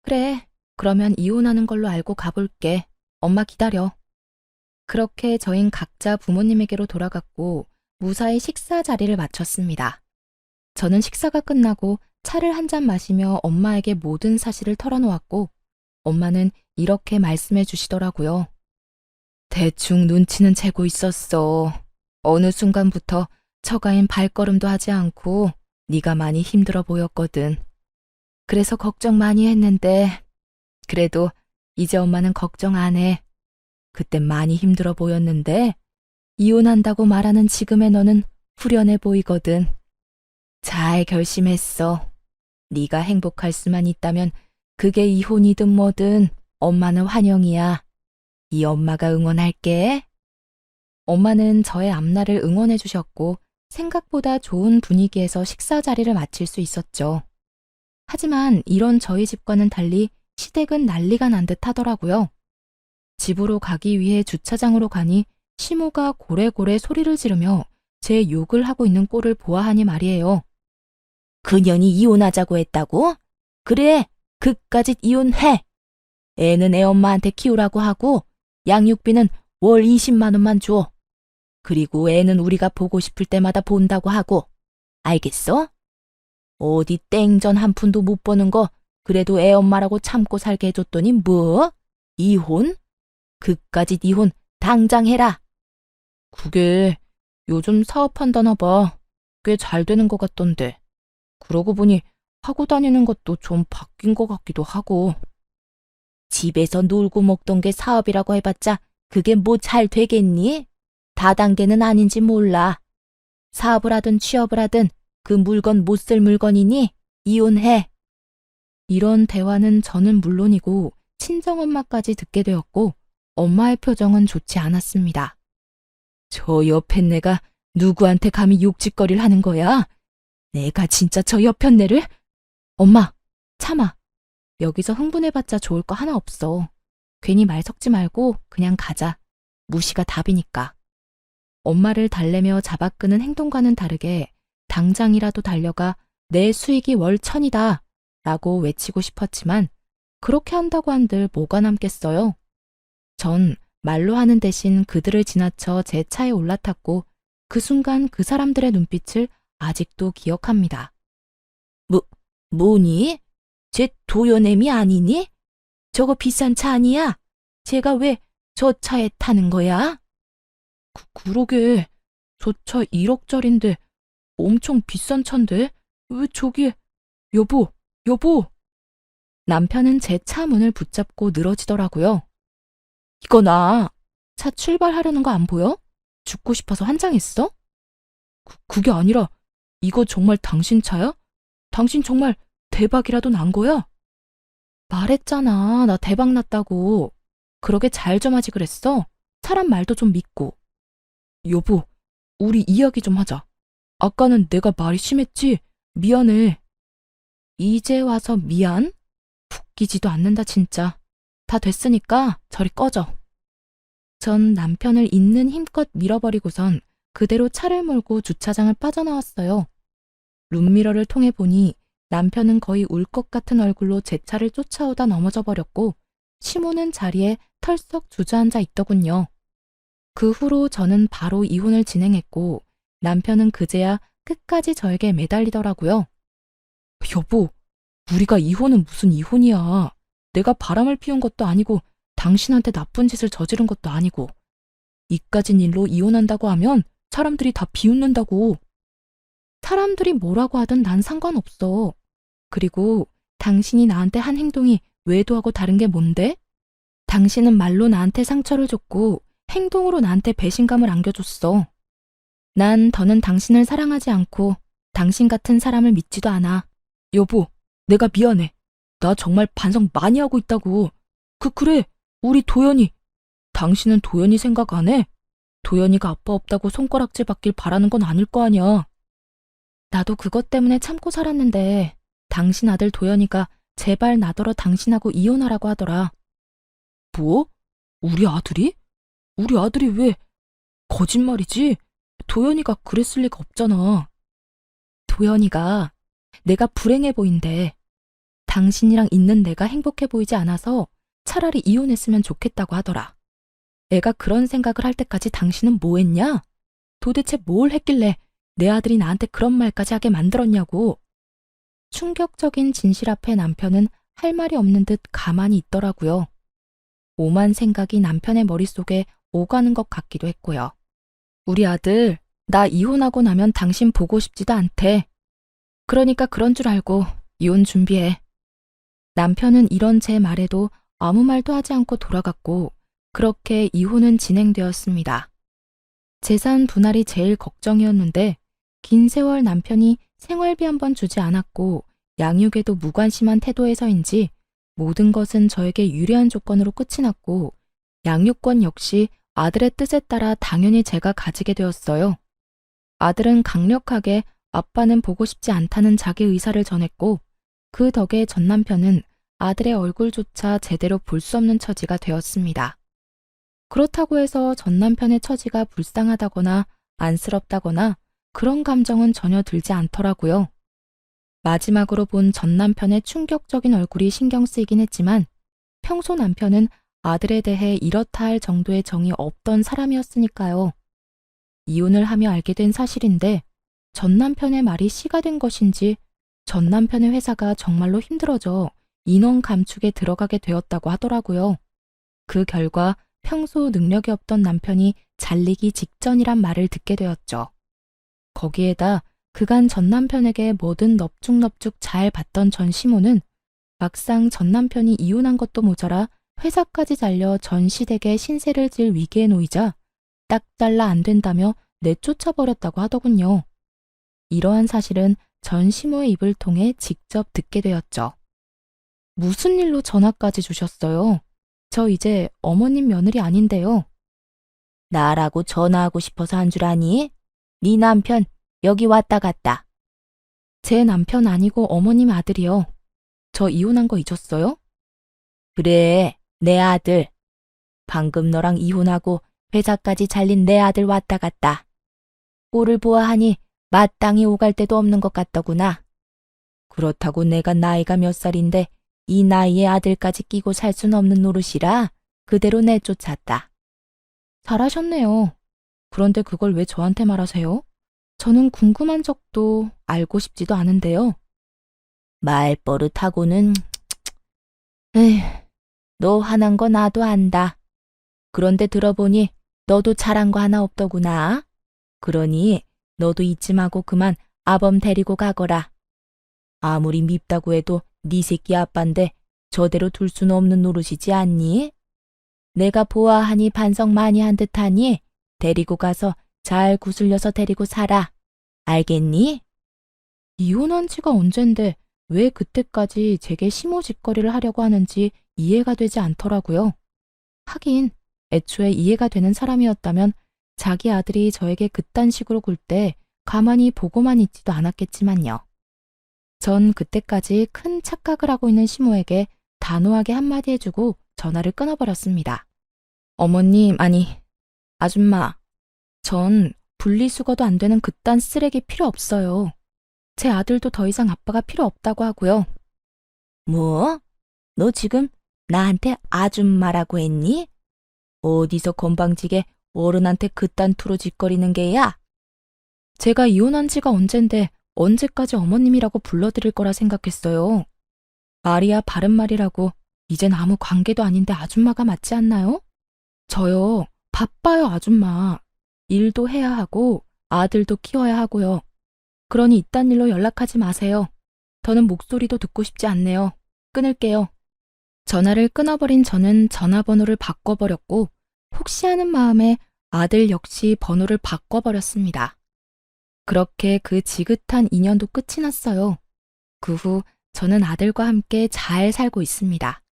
그래, 그러면 이혼하는 걸로 알고 가볼게. 엄마 기다려. 그렇게 저흰 각자 부모님에게로 돌아갔고 무사히 식사 자리를 마쳤습니다. 저는 식사가 끝나고 차를 한 잔 마시며 엄마에게 모든 사실을 털어놓았고 엄마는 이렇게 말씀해 주시더라고요. 대충 눈치는 채고 있었어. 어느 순간부터 처가인 발걸음도 하지 않고 네가 많이 힘들어 보였거든. 그래서 걱정 많이 했는데 그래도 이제 엄마는 걱정 안 해. 그땐 많이 힘들어 보였는데 이혼한다고 말하는 지금의 너는 후련해 보이거든. 잘 결심했어. 네가 행복할 수만 있다면 그게 이혼이든 뭐든 엄마는 환영이야. 이 엄마가 응원할게. 엄마는 저의 앞날을 응원해 주셨고 생각보다 좋은 분위기에서 식사 자리를 마칠 수 있었죠. 하지만 이런 저희 집과는 달리 시댁은 난리가 난 듯 하더라고요. 집으로 가기 위해 주차장으로 가니 시모가 고래고래 소리를 지르며 제 욕을 하고 있는 꼴을 보아하니 말이에요.
그년이 이혼하자고 했다고? 그래, 그까짓 이혼해. 애는 애 엄마한테 키우라고 하고 양육비는 월 20만 원만 줘. 그리고 애는 우리가 보고 싶을 때마다 본다고 하고. 알겠어? 어디 땡전 한 푼도 못 버는 거 그래도 애 엄마라고 참고 살게 해줬더니 뭐? 이혼? 그까짓 이혼 당장 해라.
그게 요즘 사업한다나 봐. 꽤 잘 되는 것 같던데. 그러고 보니 하고 다니는 것도 좀 바뀐 것 같기도 하고.
집에서 놀고 먹던 게 사업이라고 해봤자 그게 뭐 잘 되겠니? 다단계는 아닌지 몰라. 사업을 하든 취업을 하든 그 물건 못 쓸 물건이니 이혼해.
이런 대화는 저는 물론이고 친정엄마까지 듣게 되었고 엄마의 표정은 좋지 않았습니다. 저 여편네가 누구한테 감히 욕짓거리를 하는 거야? 내가 진짜 저 여편네를? 엄마, 참아. 여기서 흥분해봤자 좋을 거 하나 없어. 괜히 말 섞지 말고 그냥 가자. 무시가 답이니까. 엄마를 달래며 잡아끄는 행동과는 다르게 당장이라도 달려가 내 수익이 월 1,000이다 라고 외치고 싶었지만 그렇게 한다고 한들 뭐가 남겠어요. 전 말로 하는 대신 그들을 지나쳐 제 차에 올라탔고 그 순간 그 사람들의 눈빛을 아직도 기억합니다.
뭐니? 쟤 도연애미 아니니? 저거 비싼 차 아니야? 쟤가 왜 저 차에 타는 거야?
그러게. 저 차 1억짜린데 엄청 비싼 차인데 왜 저기에. 여보, 여보. 남편은 제 차 문을 붙잡고 늘어지더라고요. 이거 나 차 출발하려는 거 안 보여? 죽고 싶어서 환장했어? 그게 아니라 이거 정말 당신 차야? 당신 정말 대박이라도 난 거야? 말했잖아. 나 대박 났다고. 그러게 잘 좀 하지 그랬어. 사람 말도 좀 믿고. 여보, 우리 이야기 좀 하자. 아까는 내가 말이 심했지? 미안해. 이제 와서 미안? 웃기지도 않는다 진짜. 다 됐으니까 저리 꺼져. 전 남편을 있는 힘껏 밀어버리고선 그대로 차를 몰고 주차장을 빠져나왔어요. 룸미러를 통해 보니 남편은 거의 울 것 같은 얼굴로 제 차를 쫓아오다 넘어져 버렸고 시모는 자리에 털썩 주저앉아 있더군요. 그 후로 저는 바로 이혼을 진행했고 남편은 그제야 끝까지 저에게 매달리더라고요. 여보, 우리가 이혼은 무슨 이혼이야. 내가 바람을 피운 것도 아니고 당신한테 나쁜 짓을 저지른 것도 아니고 이까진 일로 이혼한다고 하면 사람들이 다 비웃는다고. 사람들이 뭐라고 하든 난 상관없어. 그리고 당신이 나한테 한 행동이 외도하고 다른 게 뭔데? 당신은 말로 나한테 상처를 줬고 행동으로 나한테 배신감을 안겨줬어. 난 더는 당신을 사랑하지 않고 당신 같은 사람을 믿지도 않아. 여보, 내가 미안해. 나 정말 반성 많이 하고 있다고. 그래, 우리 도연이. 당신은 도연이 생각 안 해? 도연이가 아빠 없다고 손가락질 받길 바라는 건 아닐 거 아니야. 나도 그것 때문에 참고 살았는데 당신 아들 도연이가 제발 나더러 당신하고 이혼하라고 하더라. 뭐? 우리 아들이? 우리 아들이 왜? 거짓말이지? 도연이가 그랬을 리가 없잖아. 도연이가 내가 불행해 보인대. 당신이랑 있는 내가 행복해 보이지 않아서 차라리 이혼했으면 좋겠다고 하더라. 애가 그런 생각을 할 때까지 당신은 뭐 했냐? 도대체 뭘 했길래 내 아들이 나한테 그런 말까지 하게 만들었냐고. 충격적인 진실 앞에 남편은 할 말이 없는 듯 가만히 있더라고요. 오만 생각이 남편의 머릿속에 오가는 것 같기도 했고요. 우리 아들, 나 이혼하고 나면 당신 보고 싶지도 않대. 그러니까 그런 줄 알고 이혼 준비해. 남편은 이런 제 말에도 아무 말도 하지 않고 돌아갔고 그렇게 이혼은 진행되었습니다. 재산 분할이 제일 걱정이었는데 긴 세월 남편이 생활비 한 번 주지 않았고 양육에도 무관심한 태도에서인지 모든 것은 저에게 유리한 조건으로 끝이 났고 양육권 역시 아들의 뜻에 따라 당연히 제가 가지게 되었어요. 아들은 강력하게 아빠는 보고 싶지 않다는 자기 의사를 전했고 그 덕에 전 남편은 아들의 얼굴조차 제대로 볼 수 없는 처지가 되었습니다. 그렇다고 해서 전 남편의 처지가 불쌍하다거나 안쓰럽다거나 그런 감정은 전혀 들지 않더라고요. 마지막으로 본 전 남편의 충격적인 얼굴이 신경 쓰이긴 했지만 평소 남편은 아들에 대해 이렇다 할 정도의 정이 없던 사람이었으니까요. 이혼을 하며 알게 된 사실인데 전 남편의 말이 씨가 된 것인지 전 남편의 회사가 정말로 힘들어져 인원 감축에 들어가게 되었다고 하더라고요. 그 결과 평소 능력이 없던 남편이 잘리기 직전이란 말을 듣게 되었죠. 거기에다 그간 전 남편에게 뭐든 넙죽넙죽 잘 받던 전 시모는 막상 전 남편이 이혼한 것도 모자라 회사까지 잘려 전 시댁에 신세를 질 위기에 놓이자 딱 잘라 안 된다며 내쫓아 버렸다고 하더군요. 이러한 사실은 전 시모의 입을 통해 직접 듣게 되었죠. 무슨 일로 전화까지 주셨어요? 저 이제 어머님 며느리 아닌데요.
나라고 전화하고 싶어서 한 줄 아니? 네 남편 여기 왔다 갔다.
제 남편 아니고 어머님 아들이요. 저 이혼한 거 잊었어요?
그래, 내 아들. 방금 너랑 이혼하고 회사까지 잘린 내 아들 왔다 갔다. 꼴을 보아하니 마땅히 오갈 데도 없는 것 같더구나. 그렇다고 내가 나이가 몇 살인데 이 나이에 아들까지 끼고 살 순 없는 노릇이라 그대로 내쫓았다.
잘하셨네요. 그런데 그걸 왜 저한테 말하세요? 저는 궁금한 적도 알고 싶지도 않은데요.
말버릇하고는 에휴, 너 화난 거 나도 안다. 그런데 들어보니 너도 잘한 거 하나 없더구나. 그러니 너도 잊지 마고 그만 아범 데리고 가거라. 아무리 밉다고 해도 네 새끼 아빠인데 저대로 둘 수는 없는 노릇이지 않니? 내가 보아하니 반성 많이 한 듯하니 데리고 가서 잘 구슬려서 데리고 살아. 알겠니?
이혼한 지가 언젠데 왜 그때까지 제게 시모짓거리를 하려고 하는지 이해가 되지 않더라고요. 하긴 애초에 이해가 되는 사람이었다면 자기 아들이 저에게 그딴 식으로 굴 때 가만히 보고만 있지도 않았겠지만요. 전 그때까지 큰 착각을 하고 있는 시모에게 단호하게 한마디 해주고 전화를 끊어버렸습니다. 어머님, 아니, 아줌마, 전 분리수거도 안 되는 그딴 쓰레기 필요 없어요. 제 아들도 더 이상 아빠가 필요 없다고 하고요.
뭐? 너 지금 나한테 아줌마라고 했니? 어디서 건방지게 어른한테 그딴 투로 짓거리는 게야?
제가 이혼한 지가 언젠데 언제까지 어머님이라고 불러드릴 거라 생각했어요. 말이야 바른 말이라고 이젠 아무 관계도 아닌데 아줌마가 맞지 않나요? 저요, 바빠요 아줌마. 일도 해야 하고 아들도 키워야 하고요. 그러니 이딴 일로 연락하지 마세요. 더는 목소리도 듣고 싶지 않네요. 끊을게요. 전화를 끊어버린 저는 전화번호를 바꿔버렸고 혹시 하는 마음에 아들 역시 번호를 바꿔버렸습니다. 그렇게 그 지긋한 인연도 끝이 났어요. 그 후 저는 아들과 함께 잘 살고 있습니다.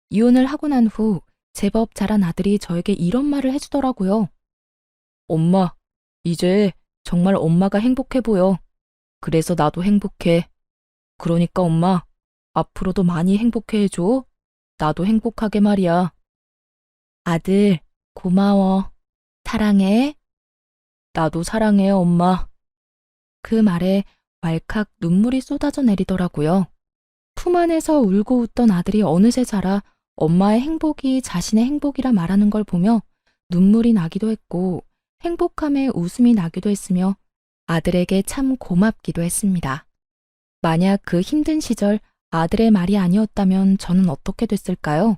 이혼을 하고 난 후 제법 자란 아들이 저에게 이런 말을 해주더라고요. 엄마, 이제 정말 엄마가 행복해 보여. 그래서 나도 행복해. 그러니까 엄마, 앞으로도 많이 행복해 해줘. 나도 행복하게 말이야.
아들, 고마워. 사랑해.
나도 사랑해, 엄마. 그 말에 왈칵 눈물이 쏟아져 내리더라고요. 품 안에서 울고 웃던 아들이 어느새 자라 엄마의 행복이 자신의 행복이라 말하는 걸 보며 눈물이 나기도 했고 행복함에 웃음이 나기도 했으며 아들에게 참 고맙기도 했습니다. 만약 그 힘든 시절 아들의 말이 아니었다면 저는 어떻게 됐을까요?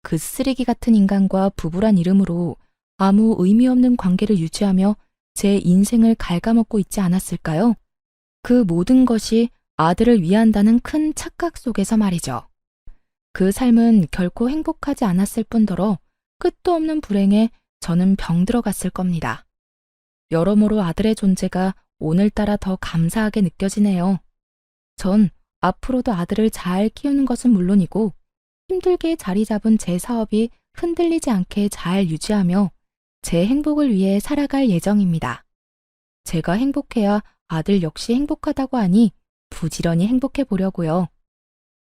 그 쓰레기 같은 인간과 부부란 이름으로 아무 의미 없는 관계를 유지하며 제 인생을 갉아먹고 있지 않았을까요? 그 모든 것이 아들을 위한다는 큰 착각 속에서 말이죠. 그 삶은 결코 행복하지 않았을 뿐더러 끝도 없는 불행에 저는 병들어갔을 겁니다. 여러모로 아들의 존재가 오늘따라 더 감사하게 느껴지네요. 전 앞으로도 아들을 잘 키우는 것은 물론이고 힘들게 자리 잡은 제 사업이 흔들리지 않게 잘 유지하며 제 행복을 위해 살아갈 예정입니다. 제가 행복해야 아들 역시 행복하다고 하니 부지런히 행복해 보려고요.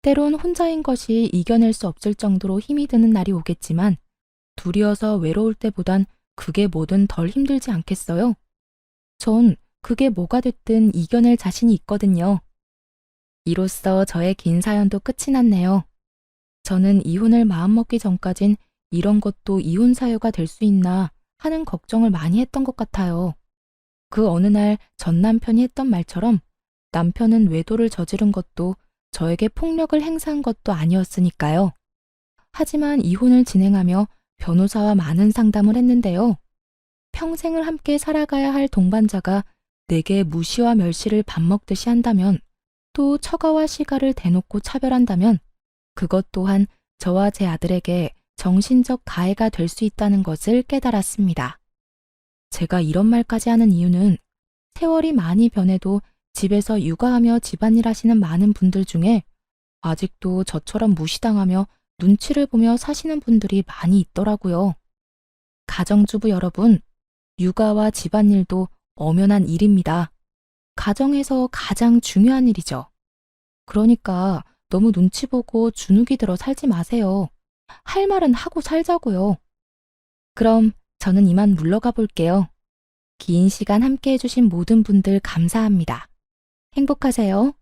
때론 혼자인 것이 이겨낼 수 없을 정도로 힘이 드는 날이 오겠지만 둘이어서 외로울 때보단 그게 뭐든 덜 힘들지 않겠어요? 전 그게 뭐가 됐든 이겨낼 자신이 있거든요. 이로써 저의 긴 사연도 끝이 났네요. 저는 이혼을 마음먹기 전까진 이런 것도 이혼 사유가 될 수 있나 하는 걱정을 많이 했던 것 같아요. 그 어느 날 전 남편이 했던 말처럼 남편은 외도를 저지른 것도 저에게 폭력을 행사한 것도 아니었으니까요. 하지만 이혼을 진행하며 변호사와 많은 상담을 했는데요. 평생을 함께 살아가야 할 동반자가 내게 무시와 멸시를 밥 먹듯이 한다면, 또 처가와 시가를 대놓고 차별한다면 그것 또한 저와 제 아들에게 정신적 가해가 될 수 있다는 것을 깨달았습니다. 제가 이런 말까지 하는 이유는 세월이 많이 변해도 집에서 육아하며 집안일 하시는 많은 분들 중에 아직도 저처럼 무시당하며 눈치를 보며 사시는 분들이 많이 있더라고요. 가정주부 여러분, 육아와 집안일도 엄연한 일입니다. 가정에서 가장 중요한 일이죠. 그러니까 너무 눈치 보고 주눅이 들어 살지 마세요. 할 말은 하고 살자고요. 그럼 저는 이만 물러가 볼게요. 긴 시간 함께 해주신 모든 분들 감사합니다. 행복하세요.